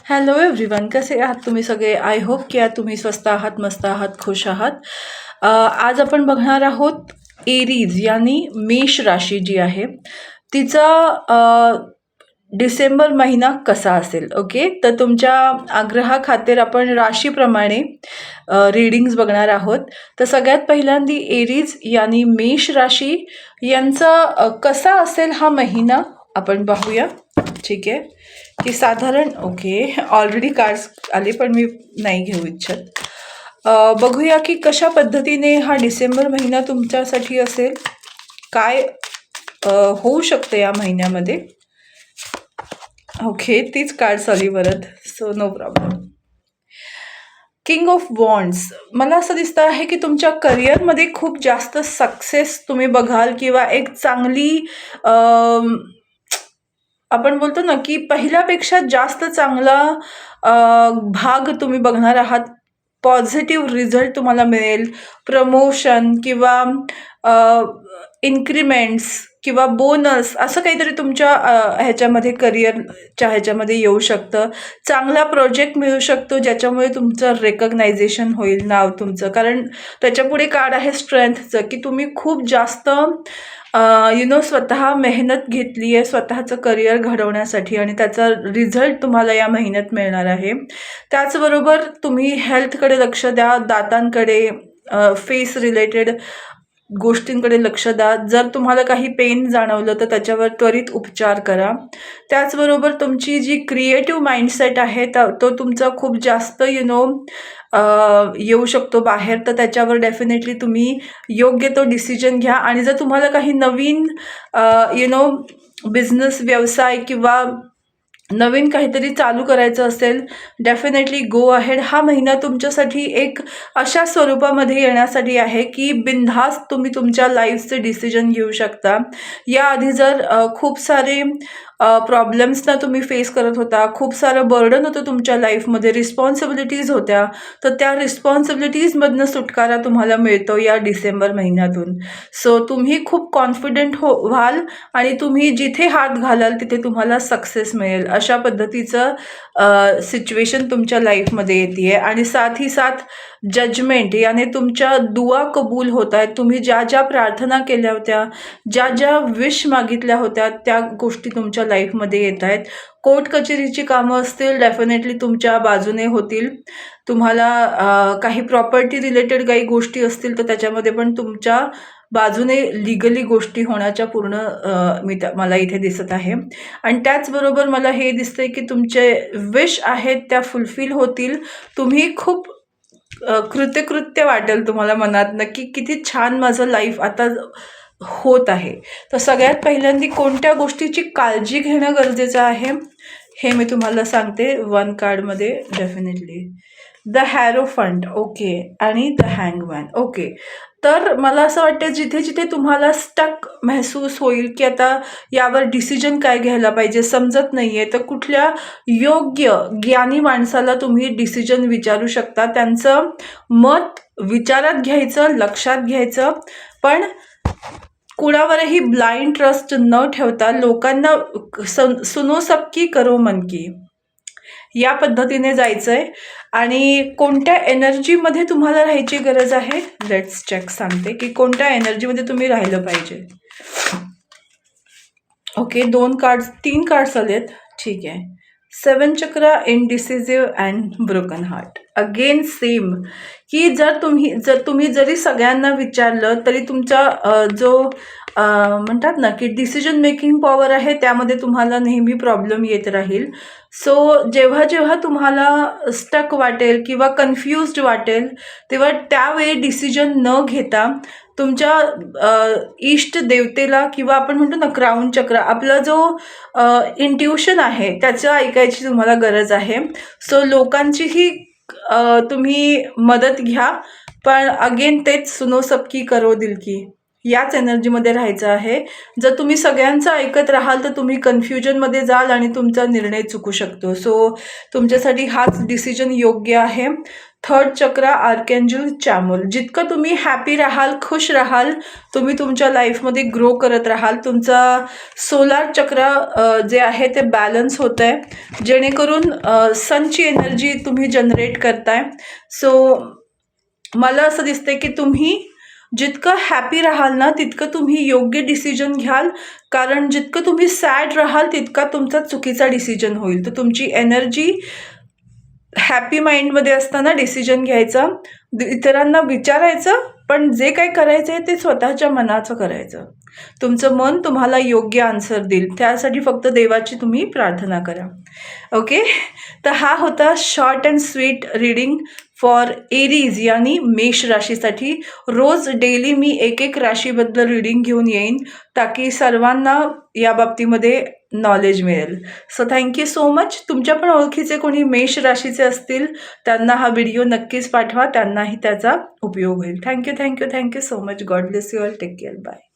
Hello everyone, कसे आहात तुम्ही सगळे? आय होप की तुम्ही स्वस्त आहात, मस्त आहात, खुश आहात. आज आपण बघणार आहोत एरीज यानी मेष राशी जी आहे तिचा डिसेंबर महिना कसा असेल. ओके, तर तुमच्या आग्रहाखातीर आपण राशीप्रमाणे रीडिंग्स बघणार आहोत. तर सगळ्यात पहिल्यांदा एरीज यानी मेष राशी यांचा कसा असेल हा महिना आपण पाहूया. ठीक आहे, की साधारण ओके ऑलरेडी कार्ड्स आले पण मी नाही घेऊ इच्छित. बघूया की कशा पद्धतीने हा डिसेंबर महिना तुमच्यासाठी असेल, काय होऊ शकतं या महिन्यामध्ये. ओके, तीच कार्ड्स आली परत, so no problem. King of wands, मला असं दिसतं आहे की तुमच्या करिअरमध्ये खूप जास्त सक्सेस तुम्ही बघाल किंवा एक चांगली आपण बोलतो ना की पहिल्यापेक्षा जास्त चांगला भाग तुम्ही बघणार आहात. पॉझिटिव्ह रिझल्ट तुम्हाला मिळेल, प्रमोशन किंवा इन्क्रीमेंट्स किंवा बोनस असं काहीतरी तुमच्या ह्याच्यामध्ये करिअरच्या ह्याच्यामध्ये येऊ शकतं. चांगला प्रोजेक्ट मिळू शकतो ज्याच्यामुळे तुमचं रेकग्नायझेशन होईल, नाव तुमचं. कारण त्याच्यापुढे कार्ड आहे स्ट्रेंथचं, की तुम्ही खूप जास्त स्वतः मेहनत घेतली आहे स्वतःचं करिअर घडवण्यासाठी आणि त्याचा रिझल्ट तुम्हाला या महिन्यात मिळणार आहे. त्याचबरोबर तुम्ही हेल्थकडे लक्ष द्या, दातांकडे, फेस रिलेटेड गोष्टींकडे लक्ष द्या. जर तुम्हाला काही पेन जाणवलं तर त्याच्यावर त्वरित उपचार करा. त्याचबरोबर तुमची जी क्रिएटिव्ह माइंडसेट आहे तो तुमचा खूप जास्त येऊ शकतो बाहेर, तर त्याच्यावर डेफिनेटली तुम्ही योग्य तो डिसिजन घ्या. आणि जर तुम्हाला काही नवीन बिझनेस, व्यवसाय किंवा नवीन काहीतरी चालू करायचं असेल, डेफिनेटली गो अहेड. हा महिना तुमच्यासाठी एक अशा स्वरूपामध्ये येण्यासाठी आहे की बिनधास्त तुम्ही तुमच्या लाईफचे डिसिजन घेऊ शकता. याआधी जर खूप सारे प्रॉब्लेम्सना तुम्ही फेस करत होता, खूप सारं बर्डन होतं तुमच्या लाईफमध्ये, रिस्पॉन्सिबिलिटीज होत्या, तर त्या रिस्पॉन्सिबिलिटीजमधनं सुटकारा तुम्हाला मिळतो या डिसेंबर महिन्यातून. सो तुम्ही खूप कॉन्फिडंट व्हाल आणि तुम्ही जिथे हात घालाल तिथे तुम्हाला सक्सेस मिळेल, अशा पद्धतीचं सिच्युएशन तुमच्या लाईफमध्ये येते. आणि साथ ही साथ जजमेंट याने तुमच्या दुआ कबूल होत आहेत. तुम्ही ज्या ज्या प्रार्थना केल्या होत्या, ज्या ज्या विश मागितल्या होत्या, त्या गोष्टी तुमच्या लाईफमध्ये येत आहेत. कोर्ट कचेरीची कामं असतील, डेफिनेटली तुमच्या बाजूने होतील. तुम्हाला काही प्रॉपर्टी रिलेटेड काही गोष्टी असतील तर त्याच्यामध्ये पण तुमच्या बाजूने लिगली गोष्टी होण्याच्या पूर्ण मला इथे दिसत आहे. आणि त्याचबरोबर मला हे दिसतंय की तुमचे विश आहेत त्या फुलफिल होतील. तुम्ही खूप कृतकृत्य वाटेल तुम्हाला मनात, नक्की किती छान माझं लाईफ आता होत आहे. तर सगळ्यात पहिल्यांदा कोणत्या गोष्टीची काळजी घेणं गरजेचं आहे हे मी तुम्हाला सांगते. वन कार्डमध्ये डेफिनेटली द हॅरोफंट, ओके, आणि द हँगमॅन. ओके, तर मला असं वाटतं जिथे जिथे तुम्हाला स्टक महसूस होईल की आता यावर डिसिजन काय घ्यायला पाहिजे समजत नाही आहे, तर कुठल्या योग्य ज्ञानी माणसाला तुम्ही डिसिजन विचारू शकता. त्यांचं मत विचारात घ्यायचं, लक्षात घ्यायचं, पण कुणावरही ब्लाइंड ट्रस्ट न ठेवता लोकांना सुनो सबकी करो मन की, या पद्धतीने जायचं आहे. आणि कोणत्या एनर्जीमध्ये तुम्हाला राहायची गरज आहे, लेट्स चेक. सांगते की कोणत्या एनर्जीमध्ये तुम्ही राहिलं पाहिजे. ओके, 3 कार्ड्स आलेत. ठीक आहे. 7 chakra, indecisive and broken heart. Again same, की जर तुम्ही जरी सगळ्यांना विचारलं तरी तुमचा जो म्हणतात ना की डिसिजन मेकिंग पॉवर आहे त्यामध्ये तुम्हाला नेहमी प्रॉब्लेम येत राहील. सो जेव्हा जेव्हा तुम्हाला स्टक वाटेल किंवा कन्फ्युज्ड वाटेल तेव्हा त्यावेळी डिसिजन न घेता तुमच्या इष्ट देवतेला किंवा आपण म्हणतो ना क्राऊन चक्र, आपला जो इंट्युशन आहे त्याचं ऐकायची तुम्हाला गरज आहे. सो लोकांचीही तुम्ही मदत घ्या, पण अगेन तेच सुनो सबकी करो दिल की, याच एनर्जीमध्ये राहायचं आहे. जर तुम्ही सगळ्यांचं ऐकत राहाल तर तुम्ही कन्फ्युजनमध्ये जाल आणि तुमचा निर्णय चुकू शकतो. सो तुमच्यासाठी हाच डिसिजन योग्य आहे. थर्ड चक्रा आर्कएंजल चॅमुल. जितकं तुम्ही हॅपी राहाल, खुश राहाल, तुम्ही तुमच्या लाईफमध्ये ग्रो करत राहाल. तुमचा सोलार चक्रा जे आहे ते बॅलन्स होत आहे, जेणेकरून सनची एनर्जी तुम्ही जनरेट करताय. सो मला असं दिसतंय की तुम्ही जितकं हॅपी राहाल ना तितकं तुम्ही योग्य डिसिजन घ्याल, कारण जितकं तुम्ही सॅड राहाल तितका तुमचा चुकीचा डिसिजन होईल. तर तुमची एनर्जी हॅपी माइंडमध्ये असताना डिसिजन घ्यायचा, इतरांना विचारायचं, पण जे काही करायचं आहे ते स्वतःच्या मनाचं करायचं. तुमचं मन तुम्हाला योग्य आन्सर देईल. त्यासाठी फक्त देवाची तुम्ही प्रार्थना करा. ओके, तर हा होता short and sweet reading for Aries यानी मेष राशीसाठी. रोज डेली मी एक राशीबद्दल रीडिंग घेऊन येईन, ताकी सर्वांना या बाबतीमध्ये नॉलेज मिळेल. So thank you so much. तुमच्या पण ओळखीचे कोणी मेष राशीचे असतील त्यांना हा व्हिडिओ नक्कीच पाठवा, त्यांनाही त्याचा उपयोग होईल. Thank you so much. God bless you all. Take care. Bye.